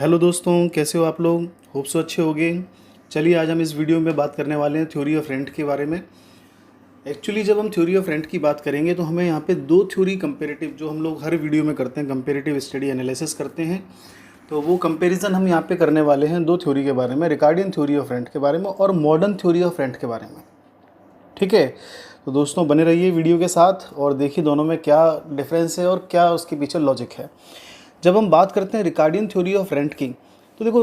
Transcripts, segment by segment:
Hello दोस्तों, कैसे हो आप लोग। होप सो अच्छे होंगे। चलिए आज हम इस वीडियो में बात करने वाले हैं थ्योरी ऑफ रेंट के बारे में। एक्चुअली जब हम थ्योरी ऑफ रेंट की बात करेंगे तो हमें यहाँ पे दो थ्योरी कंपेरेटिव, जो हम लोग हर वीडियो में करते हैं, कंपेरेटिव स्टडी एनालिसिस करते हैं, तो वो कंपैरिजन हम यहाँ पे करने वाले हैं दो थ्योरी के बारे में, रिकार्डियन थ्योरी ऑफ रेंट के बारे में और मॉडर्न थ्योरी ऑफ रेंट के बारे में। ठीक है, तो दोस्तों बने रहिए वीडियो के साथ और देखिए दोनों में क्या डिफरेंस है और क्या उसके पीछे लॉजिक है। जब हम बात करते हैं रिकार्डियन थ्योरी ऑफ रेंट की, तो देखो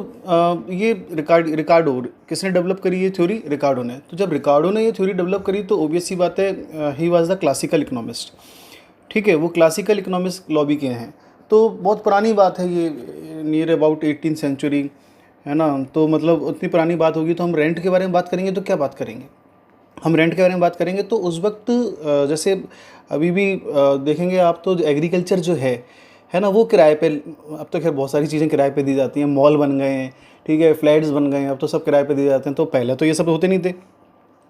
ये रिकार्डो किसने डेवलप करी ये थ्योरी? रिकार्डो ने। तो जब रिकार्डो ने ये थ्योरी डेवलप करी तो ऑब्वियस सी बात है, he was the classical economist. ठीक है, वो क्लासिकल इकोनॉमिस्ट लॉबी के हैं। तो बहुत पुरानी बात है ये, नियर अबाउट 18th सेंचुरी, है ना। तो मतलब उतनी पुरानी बात होगी। तो हम रेंट के बारे में बात करेंगे तो क्या बात करेंगे? हम रेंट के बारे में बात करेंगे तो उस वक्त जैसे अभी भी देखेंगे आप, तो एग्रीकल्चर जो है ना, वो किराए पे, अब तो खैर बहुत सारी चीज़ें किराए पे दी जाती हैं, मॉल बन गए हैं, ठीक है, फ्लैट्स बन गए हैं, अब तो सब किराए पे दिए जाते हैं। तो पहले तो ये सब होते नहीं थे।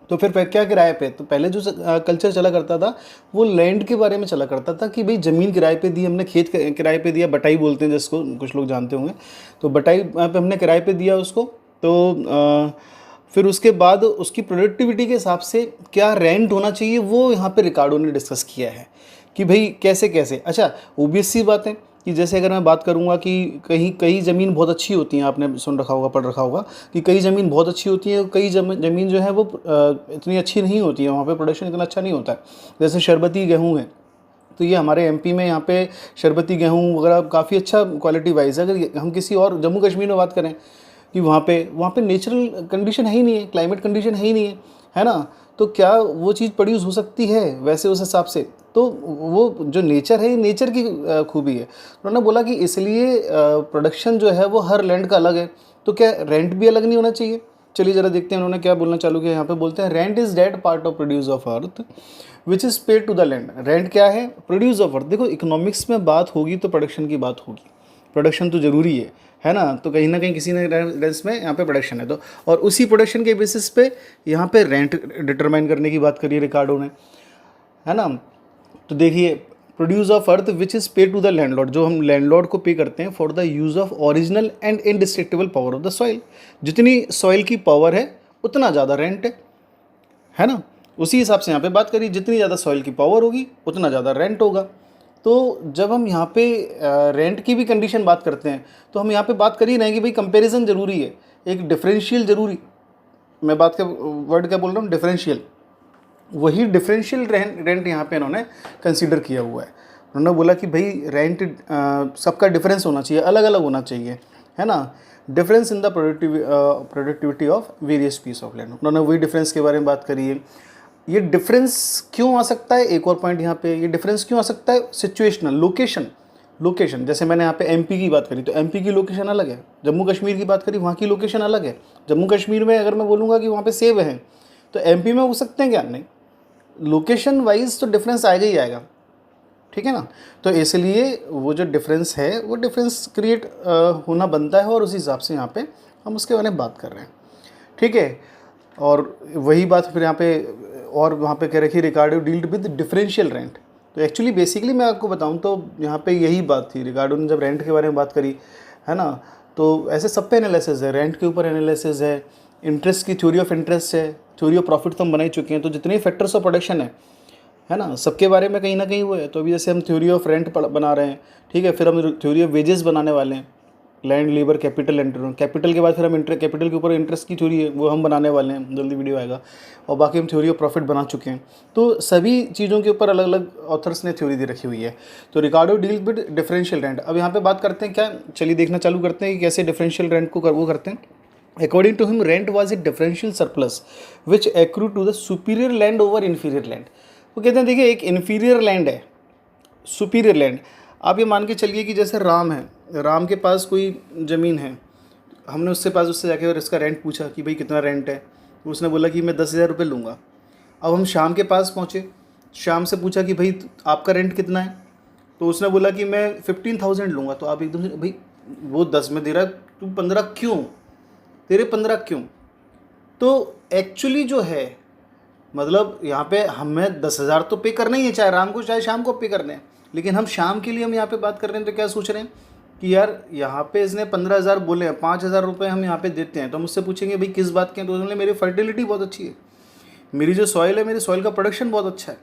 तो फिर क्या किराए पे? तो पहले जो कल्चर चला करता था वो लैंड के बारे में चला करता था कि भाई ज़मीन किराए पे दी हमने, खेत किराए पे दिया, बटाई बोलते हैं जिसको, कुछ लोग जानते होंगे। तो बटाई पे हमने किराए पे दिया उसको। तो फिर उसके बाद उसकी प्रोडक्टिविटी के हिसाब से क्या रेंट होना चाहिए, वो यहाँ पे रिकार्डो ने डिस्कस किया है कि भाई कैसे कैसे। अच्छा, ओबियस सी बात है कि जैसे अगर मैं बात करूँगा कि कहीं कई ज़मीन बहुत अच्छी होती हैं, आपने सुन रखा होगा, पढ़ रखा होगा कि कई ज़मीन बहुत अच्छी होती है, कई ज़मीन जो है वो इतनी अच्छी नहीं होती है, वहाँ पे प्रोडक्शन इतना अच्छा नहीं होता है। जैसे शरबती गेहूँ है, तो ये हमारे एमपी में यहाँ पे शरबती गेहूँ वगैरह काफ़ी अच्छा क्वालिटी वाइज है। अगर हम किसी और जम्मू कश्मीर में बात करें कि वहाँ पे नेचुरल कंडीशन है ही नहीं है, क्लाइमेट कंडीशन है ही नहीं है ना। तो क्या वो चीज़ प्रोड्यूस हो सकती है वैसे उस हिसाब से? तो वो जो नेचर है, ये नेचर की खूबी है। उन्होंने बोला कि इसलिए प्रोडक्शन जो है वो हर लैंड का अलग है, तो क्या रेंट भी अलग नहीं होना चाहिए? चलिए ज़रा देखते हैं उन्होंने क्या बोलना चालू किया। यहाँ पे बोलते हैं rent is that part of produce of earth which is paid to the land. Rent क्या है? Produce of earth. देखो, इकोनॉमिक्स में बात होगी तो प्रोडक्शन की बात होगी, प्रोडक्शन तो ज़रूरी है ना। तो कहीं ना कहीं किसी न रेंस में यहाँ पे प्रोडक्शन है, तो और उसी प्रोडक्शन के बेसिस पे यहाँ पे रेंट डिटरमाइन करने की बात करी रिकार्डो ने, है ना। तो देखिए, produce of earth which is पे टू द लैंडलॉर्ड, जो हम लैंडलॉर्ड को पे करते हैं for the use of original and indestructible power of the soil. जितनी सॉइल की पावर है उतना ज़्यादा रेंट है ना। उसी हिसाब से यहाँ पे बात करिए, जितनी ज़्यादा सॉइल की पावर होगी उतना ज़्यादा रेंट होगा। तो जब हम यहाँ पे रेंट की भी कंडीशन बात करते हैं तो हम यहाँ पे बात कर ही रहे हैं कि भाई कंपैरिजन ज़रूरी है, एक डिफरेंशियल ज़रूरी। मैं बात का वर्ड क्या बोल रहा हूँ? डिफरेंशियल। वही डिफरेंशियल रेंट यहाँ पे इन्होंने कंसीडर किया हुआ है। उन्होंने बोला कि भाई रेंट सबका डिफरेंस होना चाहिए, अलग अलग होना चाहिए, है ना। Difference in the productivity of various piece of land. उन्होंने वही डिफरेंस के बारे में बात करी है। ये डिफरेंस क्यों आ सकता है? एक और पॉइंट यहाँ पे, ये डिफरेंस क्यों आ सकता है? Situational, location. जैसे मैंने यहाँ पे एमपी की बात करी तो एमपी की लोकेशन अलग है, जम्मू कश्मीर की बात करी वहाँ की लोकेशन अलग है। जम्मू कश्मीर में अगर मैं बोलूँगा कि वहाँ पे सेब है, तो एमपी में हो सकते हैं क्या? नहीं। लोकेशन वाइज तो डिफरेंस आएगा ही आएगा, ठीक है ना। तो इसलिए वो जो डिफरेंस है वो डिफरेंस क्रिएट होना बनता है और उसी हिसाब से यहाँ पे हम उसके बारे में बात कर रहे हैं, ठीक है। और वही बात फिर यहाँ पे और वहाँ पे कह रखी, रिकार्डो डील्ड विद डिफरेंशियल रेंट। तो एक्चुअली बेसिकली मैं आपको बताऊँ तो यहाँ पे यही बात थी, रिकार्डो ने जब रेंट के बारे में बात करी, है ना। तो ऐसे सब पे एनालिसिस है, रेंट के ऊपर एनालिसिस है, इंटरेस्ट की थ्योरी ऑफ इंटरेस्ट है, थ्योरी ऑफ प्रॉफिट तो हम बना ही चुके हैं। तो जितने फैक्टर्स ऑफ प्रोडक्शन है ना, सबके बारे में कहीं ना कहीं वो है। तो अभी जैसे हम थ्योरी ऑफ रेंट बना रहे हैं, ठीक है, फिर हम थ्योरी ऑफ वेजेस बनाने वाले हैं, लैंड, लेबर, कैपिटल, कैपिटल के बाद फिर हम कैपिटल के ऊपर इंटरेस्ट की थ्योरी है वो हम बनाने वाले हैं, जल्दी वीडियो आएगा। और बाकी हम थ्योरी ऑफ प्रॉफिट बना चुके हैं। तो सभी चीज़ों के ऊपर अलग अलग ऑथर्स ने थ्योरी दे रखी हुई है। तो रिकार्डो डील्स विद डिफरेंशियल रेंट। अब यहाँ पे बात करते हैं क्या, चलिए देखना चालू करते हैं कि कैसे डिफरेंशियल रेंट को वो करते हैं। According to him, rent was a differential surplus which accrue to the superior land over inferior land. वो कहते हैं देखिए, एक इन्फीरियर लैंड है, सुपीरियर लैंड। आप ये मान के चलिए कि जैसे राम है, राम के पास कोई ज़मीन है, हमने उससे जाके और इसका रेंट पूछा कि भाई कितना रेंट है, तो उसने बोला कि मैं 10,000 रुपये लूँगा। अब हम शाम के पास पहुँचे, शाम से पूछा कि भाई आपका रेंट कितना है, तो उसने बोला कि मैं 15,000 लूँगा। तो आप एकदम से, भाई वो 10 में दे रहा है, तू 15 क्यों, तेरे 15 क्यों? तो एक्चुअली जो है, मतलब यहाँ पे हमें 10,000 तो पे करना ही है, चाहे राम को चाहे शाम को पे करने हैं। लेकिन हम शाम के लिए हम यहाँ पे बात कर रहे हैं तो क्या सोच रहे हैं कि यार यहाँ पे इसने 15,000 बोले हैं, 5,000 रुपये हम यहाँ पे देते हैं, तो मुझसे पूछेंगे भाई किस बात के हैं, तो बोले मेरी फर्टिलिटी बहुत अच्छी है, मेरी जो सॉइल है, मेरी सॉइल का प्रोडक्शन बहुत अच्छा है।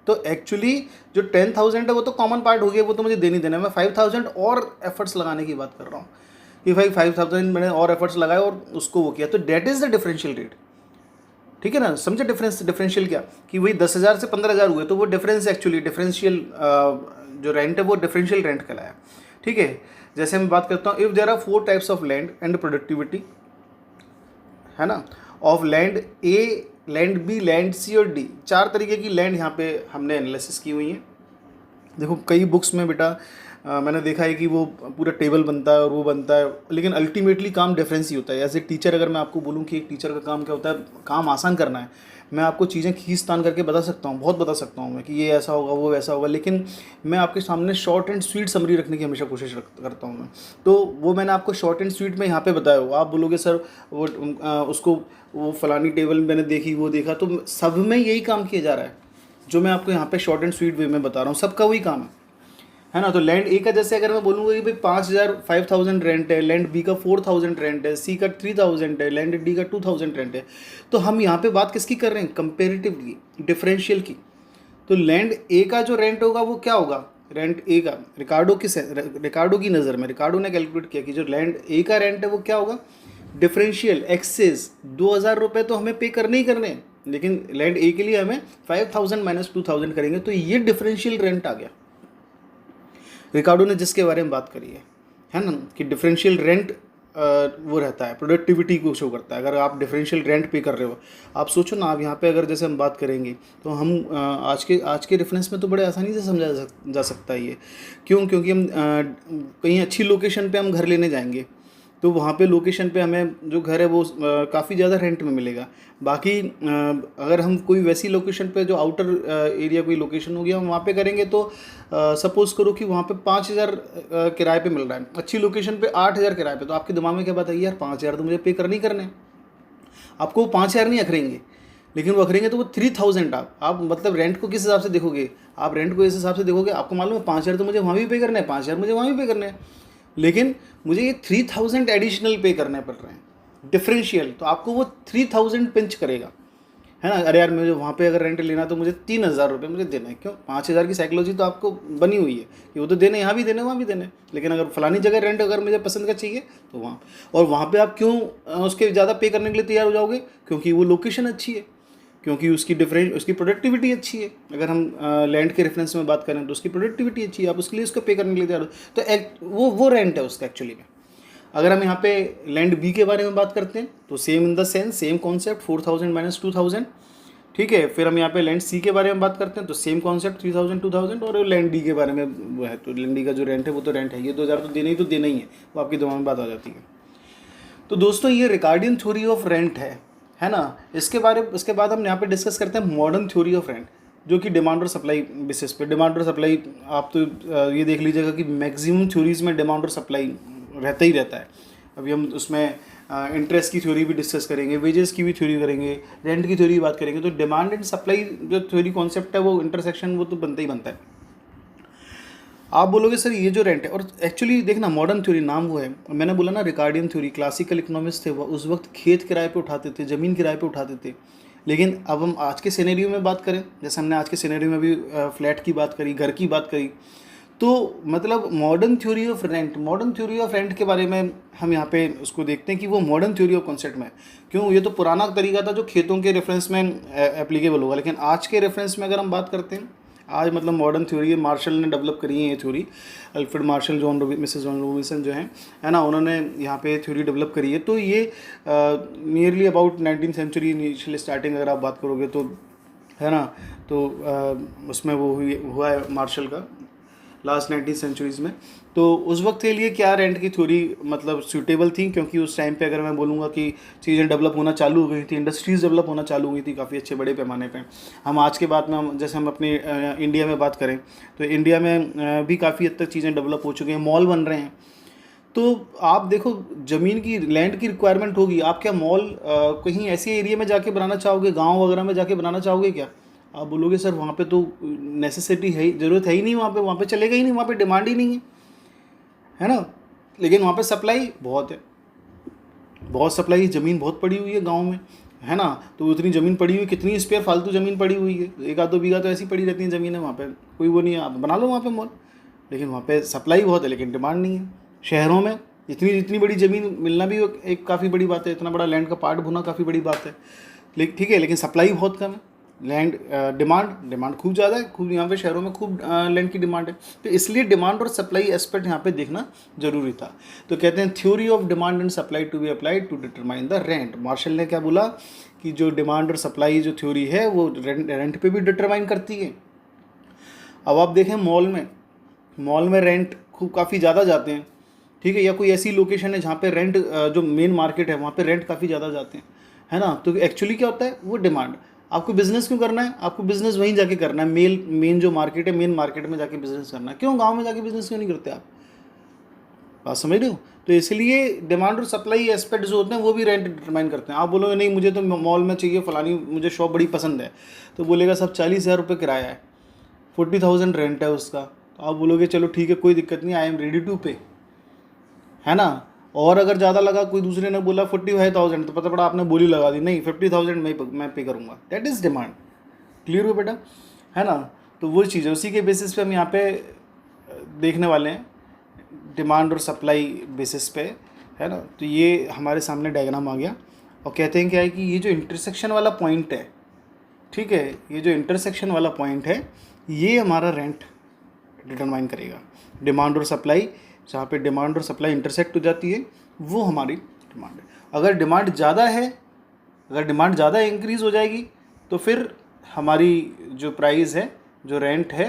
तो एक्चुअली जो 10,000 है वो तो कॉमन पार्ट हो गया, वो तो मुझे देनी देना है। मैं 5,000 और एफर्ट्स लगाने की बात कर रहा हूँ कि भाई 5,000 मैंने और एफर्ट्स लगाए और उसको वो किया, तो that is the differential rate. ठीक है ना, समझे डिफरेंशियल क्या, कि वही 10,000 से 15,000 हुए, तो वो डिफरेंस एक्चुअली डिफरेंशियल जो रेंट है वो डिफरेंशियल रेंट कहलाया। ठीक है, जैसे मैं बात करता हूँ, if there are 4 types of land and productivity, है ना, of land A, land B, land C और डी, 4 तरीके की लैंड यहाँ पे हमने एनालिसिस की हुई है। देखो कई बुक्स में बेटा मैंने देखा है कि वो पूरा टेबल बनता है और वो बनता है, लेकिन अल्टीमेटली काम डिफरेंस ही होता है। एज ए टीचर अगर मैं आपको बोलूँ कि एक टीचर का काम क्या होता है, काम आसान करना है, मैं आपको चीज़ें खींच तान करके बता सकता हूँ, बहुत बता सकता हूँ मैं कि ये ऐसा होगा वो वैसा होगा, लेकिन मैं आपके सामने शॉर्ट एंड स्वीट समरी रखने की हमेशा कोशिश करता हूँ मैं। तो वो मैंने आपको शॉर्ट एंड स्वीट में यहाँ पे बताया हो, आप बोलोगे सर वो उसको वो फलानी टेबल मैंने देखी, वो देखा, तो सब में यही काम किया जा रहा है जो मैं आपको यहाँ पे शॉर्ट एंड स्वीट वे में बता रहा हूँ, सबका वही काम है ना। तो लैंड ए का जैसे अगर मैं बोलूँगा कि भाई 5,000 रेंट है, लैंड बी का 4,000 रेंट है, सी का 3,000 है, लैंड डी का 2,000 रेंट है, तो हम यहाँ पे बात किसकी कर रहे हैं, कंपेरेटिवली डिफरेंशियल की। तो लैंड ए का जो रेंट होगा वो क्या होगा, रेंट ए का रिकार्डो की नज़र में, रिकार्डो ने कैलकुलेट किया कि जो लैंड ए का रेंट है वो क्या होगा, डिफरेंशियल एक्सेस 2,000 रुपये तो हमें पे करने ही करने हैं, लेकिन लैंड ए के लिए हमें 5,000 माइनस 2,000 करेंगे, तो ये डिफरेंशियल रेंट आ गया। रिकार्डो ने जिसके बारे में बात करी है ना, कि डिफरेंशियल रेंट वो रहता है, प्रोडक्टिविटी को शो करता है। अगर आप डिफरेंशियल रेंट पे कर रहे हो, आप सोचो ना, आप यहाँ पे अगर जैसे हम बात करेंगे तो हम आज के रेफरेंस में तो बड़े आसानी से समझा जा सकता है ये। क्यों, क्योंकि हम कहीं अच्छी लोकेशन पे हम घर लेने जाएंगे, तो वहाँ पे लोकेशन पे हमें जो घर है वो काफ़ी ज़्यादा रेंट में मिलेगा। बाकी अगर हम कोई वैसी लोकेशन पे जो आउटर एरिया कोई लोकेशन होगी हम वहाँ पे करेंगे, तो सपोज़ करो कि वहाँ पे 5,000 किराए पे मिल रहा है, अच्छी लोकेशन पे 8,000 किराए पे, तो आपके दिमाग में क्या बात है, यार 5,000 तो मुझे पे करने ही करने, आपको वो 5,000 नहीं अखरेंगे, लेकिन वो अखरेंगे तो वो 3,000 आप मतलब रेंट को किस हिसाब से देखोगे, आप रेंट को इस हिसाब से देखोगे, आपको मालूम है 5,000 तो मुझे वहाँ भी पे करना है, 5,000 मुझे वहाँ भी पे करने हैं, लेकिन मुझे ये 3,000 एडिशनल पे करने पड़ रहे हैं डिफरेंशियल, तो आपको वो 3,000 पिंच करेगा, है ना। अरे यार मुझे वहाँ पे अगर रेंट लेना तो मुझे 3,000 रुपये मुझे देना है, क्यों, 5,000 की साइकोलॉजी तो आपको बनी हुई है कि वो तो देने, यहाँ भी देने वहाँ भी देने, लेकिन अगर फलानी जगह रेंट अगर मुझे पसंद का चाहिए तो वहाँ, और वहाँ पे आप क्यों उसके ज़्यादा पे करने के लिए तैयार हो जाओगे, क्योंकि वो लोकेशन अच्छी है, क्योंकि उसकी प्रोडक्टिविटी अच्छी है। अगर हम लैंड के रेफरेंस में बात करें तो उसकी प्रोडक्टिविटी अच्छी है, आप उसके लिए उसको पे करने के लिए तैयार हो, तो वो रेंट है उसका एक्चुअली में। अगर हम यहाँ पे लैंड बी के बारे में बात करते हैं तो same in the sense, same concept, 4,000 minus 2,000, ठीक है। फिर हम यहाँ पे लैंड सी के बारे में बात करते हैं तो सेम कॉन्सेप्ट 3,000 2,000, और लैंड डी के बारे में वो है, तो लैंड डी का जो रेंट है वो तो रेंट है, ये 2,000 तो देना ही है, वो आपके दिमाग में बात आ जाती है। तो दोस्तों ये रिकार्डियन थ्योरी ऑफ रेंट है ना। इसके बाद हम यहाँ पे डिस्कस करते हैं मॉडर्न थ्योरी ऑफ रेंट, जो कि डिमांड और सप्लाई बेसिस पे, डिमांड और सप्लाई आप तो ये देख लीजिएगा कि मैक्सिमम थ्योरीज़ में डिमांड और सप्लाई रहता ही रहता है। अभी हम उसमें इंटरेस्ट की थ्योरी भी डिस्कस करेंगे, वेजेस की भी थ्योरी करेंगे, रेंट की थ्योरी बात करेंगे, तो डिमांड एंड सप्लाई जो थ्योरी कॉन्सेप्ट है वो इंटरसेक्शन वो तो बनता ही बनता है। आप बोलोगे सर ये जो रेंट है, और एक्चुअली देखना मॉडर्न थ्योरी नाम वो है, मैंने बोला ना रिकार्डियन थ्योरी, क्लासिकल इकोनॉमिस्ट थे वो, उस वक्त खेत किराए पे उठाते थे, ज़मीन किराए पे उठाते थे। लेकिन अब हम आज के सिनेरियो में बात करें, जैसे हमने आज के सिनेरियो में भी फ्लैट की बात करी, घर की बात करी, तो मतलब मॉडर्न थ्योरी ऑफ रेंट के बारे में हम यहाँ पे उसको देखते हैं कि वो मॉडर्न थ्योरी ऑफ कॉन्सेप्ट में, क्यों, ये तो पुराना तरीका था जो खेतों के रेफरेंस में एप्लीकेबल होगा, लेकिन आज के रेफरेंस में अगर हम बात करते हैं, आज मतलब मॉडर्न थ्योरी है, मार्शल ने डेवलप करी है ये theory, Alfred Marshall, Mrs John Robinson जो हैं, है ना, उन्होंने यहाँ पे थ्योरी डेवलप करी है। तो ये nearly about 19th century initial starting अगर आप बात करोगे तो, है ना, तो उसमें वो हुआ है मार्शल का लास्ट 19th सेंचुरीज़ में। तो उस वक्त के लिए क्या रेंट की थ्योरी मतलब सूटेबल थी, क्योंकि उस टाइम पे अगर मैं बोलूँगा कि चीज़ें डेवलप होना चालू हो गई थी, इंडस्ट्रीज़ डेवलप होना चालू हुई थी काफ़ी अच्छे बड़े पैमाने पे। हम आज के बाद में जैसे हम अपने इंडिया में बात करें तो इंडिया में भी काफ़ी हद तक चीज़ें डेवलप हो चुकी हैं, मॉल बन रहे हैं। तो आप देखो ज़मीन की, लैंड की रिक्वायरमेंट होगी, आप क्या मॉल कहीं ऐसे एरिया में जाके बनाना चाहोगे, गाँव वगैरह में जाके बनाना चाहोगे क्या? आप बोलोगे सर वहाँ पे तो नेसेसिटी है, ज़रूरत है ही नहीं, वहाँ पे चलेगा ही नहीं, वहाँ पे डिमांड ही नहीं है। है ना, लेकिन वहाँ पे सप्लाई बहुत है, बहुत सप्लाई, ज़मीन बहुत पड़ी हुई है गांव में, है ना। तो उतनी ज़मीन पड़ी हुई, कितनी स्पेयर फालतू ज़मीन पड़ी हुई है, 1-2 बीघा तो ऐसी पड़ी रहती है ज़मीन है वहाँ पे, कोई वो नहीं है, आप बना लो वहाँ पे मॉल। लेकिन वहाँ पे सप्लाई बहुत है लेकिन डिमांड नहीं है। शहरों में इतनी बड़ी ज़मीन मिलना भी एक काफ़ी बड़ी बात है, इतना बड़ा लैंड का पार्ट होना काफ़ी बड़ी बात है। लेकिन ठीक है, लेकिन सप्लाई बहुत कम है। लैंड डिमांड खूब ज़्यादा है, खूब यहाँ पे शहरों में खूब लैंड की डिमांड है। तो इसलिए डिमांड और सप्लाई एस्पेक्ट यहाँ पे देखना जरूरी था। तो कहते हैं theory of demand and supply to be applied to determine the rent. Marshall ने क्या बोला कि जो डिमांड और सप्लाई जो थ्योरी है वो रेंट पे भी डिटरमाइन करती है। अब आप देखें मॉल में रेंट खूब काफ़ी ज़्यादा जाते हैं, ठीक है, या कोई ऐसी लोकेशन है जहाँ पे रेंट, जो मेन मार्केट है वहाँ पे रेंट काफ़ी ज़्यादा जाते हैं, है ना। तो एक्चुअली क्या होता है, वो डिमांड। आपको बिजनेस क्यों करना है, आपको बिजनेस वहीं जाके करना है, मेन जो मार्केट है, मेन मार्केट में जाके बिजनेस करना है। क्यों गांव में जाके बिजनेस क्यों नहीं करते आप, बात समझ रहे हो। तो इसलिए डिमांड और सप्लाई एस्पेक्ट जो होते हैं वो भी रेंट डिटरमाइन करते हैं। आप बोलोगे नहीं मुझे तो मॉल में चाहिए, फलानी मुझे शॉप बड़ी पसंद है, तो बोलेगा सब 40,000 रुपये किराया है, 40,000 रेंट है उसका। तो आप बोलोगे चलो ठीक है, कोई दिक्कत नहीं, आई एम रेडी टू पे, है ना। और अगर ज़्यादा लगा, कोई दूसरे ने बोला 45,000, तो पता पड़ा आपने बोली लगा दी, नहीं 50,000 मैं पे करूँगा। That is demand. क्लियर हो बेटा, है ना। तो वो चीज़ है, उसी के बेसिस पे हम यहाँ पे देखने वाले हैं, डिमांड और सप्लाई बेसिस पे, है ना। तो ये हमारे सामने डायग्राम आ गया, और कहते हैं क्या है कि ये जो इंटरसेक्शन वाला पॉइंट है, ठीक है, ये जो इंटरसेक्शन वाला पॉइंट है ये हमारा रेंट डिटरमाइन करेगा। डिमांड और सप्लाई, जहाँ पे डिमांड और सप्लाई इंटरसेक्ट हो जाती है वो हमारी डिमांड है। अगर डिमांड ज़्यादा है, अगर डिमांड ज़्यादा इंक्रीज़ हो जाएगी तो फिर हमारी जो प्राइस है, जो रेंट है,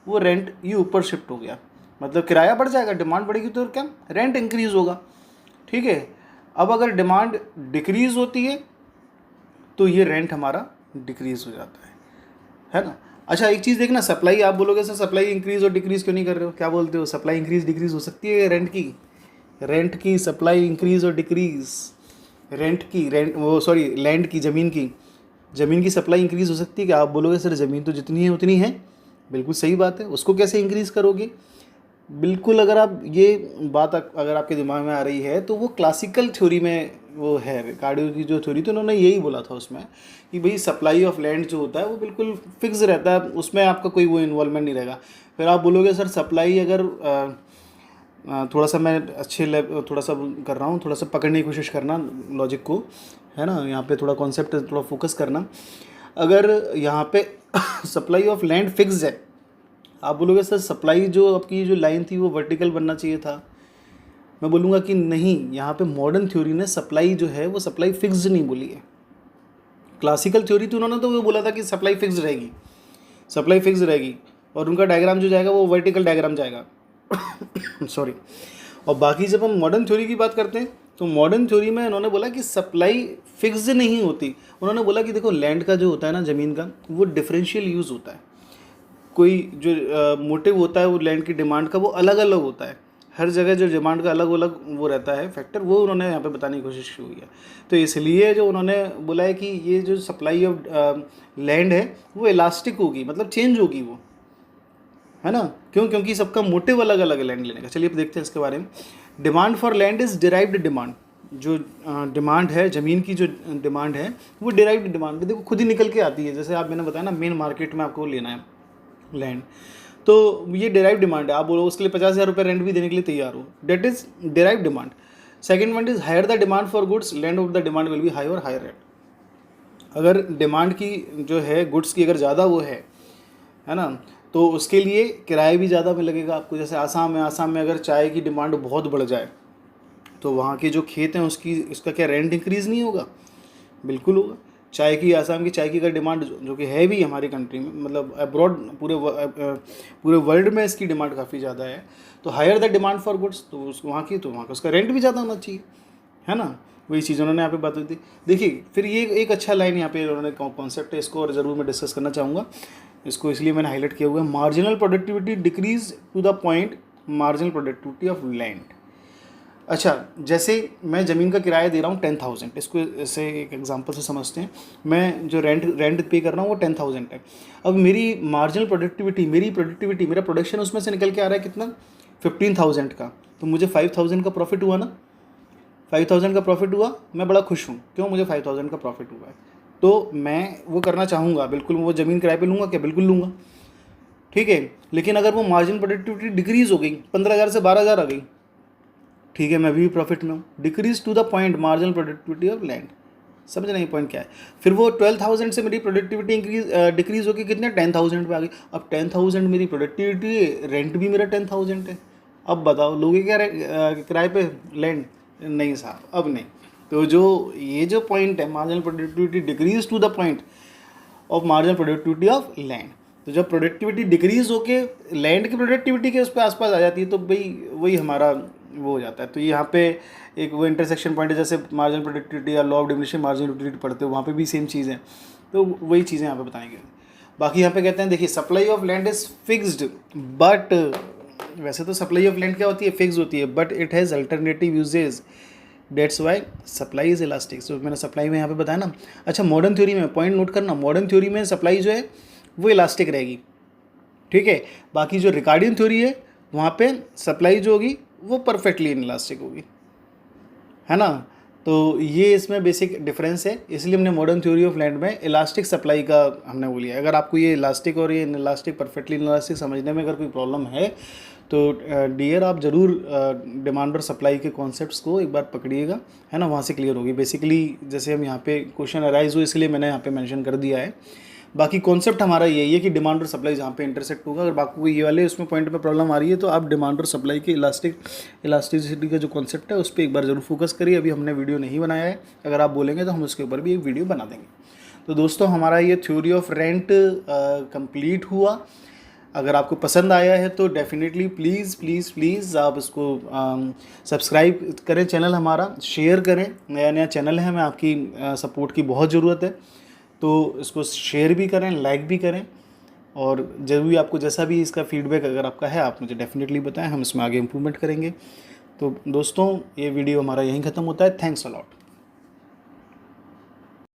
वो रेंट ये ऊपर शिफ्ट हो गया, मतलब किराया बढ़ जाएगा। डिमांड बढ़ेगी तो क्या, रेंट इंक्रीज़ होगा, ठीक है। अब अगर डिमांड डिक्रीज़ होती है तो ये रेंट हमारा डिक्रीज़ हो जाता है ना। अच्छा एक चीज़ देखना, सप्लाई, आप बोलोगे सर सप्लाई इंक्रीज़ और डिक्रीज़ क्यों नहीं कर रहे हो, क्या बोलते हो, सप्लाई इंक्रीज़ डिक्रीज़ हो सकती है रेंट की सप्लाई इंक्रीज़ और डिक्रीज़, लैंड की, ज़मीन की सप्लाई इंक्रीज़ हो सकती है क्या। आप बोलोगे सर ज़मीन तो जितनी है उतनी है, बिल्कुल सही बात है, उसको कैसे इंक्रीज़ करोगे। बिल्कुल, अगर आप ये बात अगर आपके दिमाग में आ रही है तो वो क्लासिकल थ्योरी में वो है, रिकार्डो की जो थ्योरी थी उन्होंने यही बोला था उसमें कि भाई सप्लाई ऑफ लैंड जो होता है वो बिल्कुल फिक्स रहता है, उसमें आपका कोई वो इन्वॉल्वमेंट नहीं रहेगा। फिर आप बोलोगे सर सप्लाई अगर थोड़ा सा मैं थोड़ा सा कर रहा हूँ, थोड़ा सा पकड़ने की कोशिश करना लॉजिक को, है ना, यहाँ पे थोड़ा कॉन्सेप्ट थोड़ा फोकस करना। अगर यहाँ पे सप्लाई ऑफ लैंड फिक्स है, आप बोलोगे सर सप्लाई जो आपकी जो लाइन थी वो वर्टिकल बनना चाहिए था, मैं बोलूँगा कि नहीं, यहाँ पे मॉडर्न थ्योरी ने सप्लाई जो है वो सप्लाई फिक्स्ड नहीं बोली है। क्लासिकल थ्योरी तो उन्होंने तो वो बोला था कि सप्लाई फिक्स्ड रहेगी, और उनका डायग्राम जो जाएगा वो वर्टिकल डायग्राम जाएगा सॉरी। और बाकी जब हम मॉडर्न थ्योरी की बात करते हैं तो मॉडर्न थ्योरी में उन्होंने बोला कि सप्लाई फिक्स्ड नहीं होती। उन्होंने बोला कि देखो लैंड का जो होता है ना, ज़मीन का, वो डिफरेंशियल यूज़ होता है। कोई जो मोटिव होता है वो लैंड की डिमांड का, वो अलग अलग होता है, हर जगह जो डिमांड का अलग अलग वो रहता है फैक्टर, वो उन्होंने यहाँ पे बताने की कोशिश की हुई है। तो इसलिए जो उन्होंने बोला है कि ये जो सप्लाई ऑफ लैंड है वो इलास्टिक होगी, मतलब चेंज होगी वो, है ना। क्यों, क्योंकि सबका मोटिव अलग अलग है लैंड लेने का। चलिए अब देखते हैं इसके बारे में। Demand for land is derived demand. जो डिमांड है, ज़मीन की जो डिमांड है वो डिराइव्ड डिमांड, देखो खुद ही निकल के आती है। जैसे आप मैंने बताया ना, मेन मार्केट में आपको लेना है लैंड, तो ये डिराइव डिमांड है। आप बोलो उसके लिए 50,000 रुपये रेंट भी देने के लिए तैयार हो, that is derive demand. Second point is higher the demand for goods, land of the demand will be high और हायर रेट। अगर डिमांड की जो है गुड्स की अगर ज़्यादा वो है ना, तो उसके लिए किराया भी ज़्यादा में लगेगा आपको। जैसे आसाम में अगर चाय की डिमांड बहुत बढ़ जाए तो वहाँ के जो खेत हैं उसका क्या रेंट इंक्रीज़ नहीं होगा, बिल्कुल होगा। आसाम की चाय की अगर डिमांड जो कि है भी हमारी कंट्री में, मतलब अब्रॉड पूरे वर्ल्ड में इसकी डिमांड काफ़ी ज़्यादा है, तो higher the demand for goods, तो वहाँ का उसका रेंट भी ज़्यादा होना चाहिए, है ना। वही चीज़ उन्होंने यहाँ पे बात हुई थी। देखिए फिर ये एक अच्छा लाइन यहाँ पे उन्होंने कॉन्सेप्ट है, इसको और ज़रूर मैं डिस्कस करना चाहूँगा। इसको इसलिए मैंने हाईलाइट किया हुआ है, marginal productivity decrease to the point marginal productivity of land. अच्छा, जैसे मैं ज़मीन का किराया दे रहा हूँ 10,000, इसको ऐसे एक एग्जांपल से समझते हैं। मैं जो रेंट पे कर रहा हूँ वो 10,000 है। अब मेरी मार्जिनल प्रोडक्टिविटी, मेरा प्रोडक्शन उसमें से निकल के आ रहा है कितना, 15,000 का। तो मुझे 5000 का प्रॉफिट हुआ ना, 5000 का प्रॉफिट हुआ, मैं बड़ा खुश हूँ। क्यों? मुझे 5000 का प्रॉफिट हुआ है, तो मैं वो करना चाहूँगा बिल्कुल। वो ज़मीन किराए पे लूँगा क्या? बिल्कुल लूँगा, ठीक है। लेकिन अगर वो मार्जिन प्रोडक्टिविटी डिक्रीज़ हो गई, 15,000 से 12,000 आ गई, ठीक है, मैं भी प्रॉफिट में हूँ। Decrease to the point marginal productivity of land, समझ नहीं पॉइंट क्या है। फिर वो 12,000 से मेरी प्रोडक्टिविटी डिक्रीज होकर कितने 10,000 पे आ गई। अब 10,000 मेरी प्रोडक्टिविटी है, रेंट भी मेरा 10,000 है। अब बताओ लोगे क्या किराए पे लैंड? नहीं साहब, अब नहीं। तो जो ये जो पॉइंट है marginal productivity decrease to the point of marginal productivity of land, तो जब प्रोडक्टिविटी डिक्रीज होके लैंड की प्रोडक्टिविटी के उस पर आसपास आ जाती है तो भाई वही हमारा वो हो जाता है। तो यहाँ पे एक वो इंटरसेक्शन पॉइंट है, जैसे मार्जिनल प्रोडक्टिविटी या law of diminishing marginal utility पढ़ते हो, वहाँ पे भी सेम चीज़ है। तो वही चीज़ें यहाँ पे बताएंगे। बाकी यहाँ पे कहते हैं देखिए supply of land is fixed, but वैसे तो सप्लाई ऑफ लैंड क्या होती है? फिक्स होती है, but it has alternative uses, that's why supply is elastic. तो मैंने सप्लाई में यहाँ पे बताया ना। अच्छा, मॉडर्न थ्योरी में पॉइंट नोट करना, मॉडर्न थ्योरी में सप्लाई जो है वो इलास्टिक रहेगी, ठीक है। बाकी जो रिकार्डियन थ्योरी है वहाँ पे सप्लाई जो होगी वो परफेक्टली इनइलास्टिक होगी, है ना। तो ये इसमें बेसिक डिफरेंस है, इसलिए हमने मॉडर्न थ्योरी ऑफ लैंड में इलास्टिक सप्लाई का हमने वो लिया। अगर आपको ये इलास्टिक और ये इनइलास्टिक परफेक्टली इनइलास्टिक समझने में अगर कोई प्रॉब्लम है तो डियर आप ज़रूर डिमांड और सप्लाई के कॉन्सेप्ट्स को एक बार पकड़िएगा, है ना, वहाँ से क्लियर होगी। बेसिकली जैसे हम यहाँ पे क्वेश्चन अराइज हो इसलिए मैंने यहाँ पे मेंशन कर दिया है। बाकी कॉन्सेप्ट हमारा यही है कि डिमांड और सप्लाई जहाँ पे इंटरसेक्ट होगा, अगर बाकी कोई ये वाले उसमें पॉइंट में प्रॉब्लम आ रही है तो आप डिमांड और सप्लाई के इलास्टिसिटी का जो कॉन्सेप्ट है उस पर एक बार ज़रूर फोकस करिए। अभी हमने वीडियो नहीं बनाया है, अगर आप बोलेंगे तो हम उसके ऊपर भी एक वीडियो बना देंगे। तो दोस्तों हमारा ये थ्योरी ऑफ रेंट कंप्लीट हुआ। अगर आपको पसंद आया है तो डेफिनेटली प्लीज़ प्लीज़ प्लीज़ आप इसको सब्सक्राइब करें, चैनल हमारा शेयर करें। नया नया चैनल है, हमें आपकी सपोर्ट की बहुत ज़रूरत है, तो इसको शेयर भी करें, लाइक भी करें, और ज़रूरी आपको जैसा भी इसका फीडबैक अगर आपका है आप मुझे डेफिनेटली बताएं, हम इसमें आगे इम्प्रूवमेंट करेंगे। तो दोस्तों ये वीडियो हमारा यहीं ख़त्म होता है। Thanks a lot.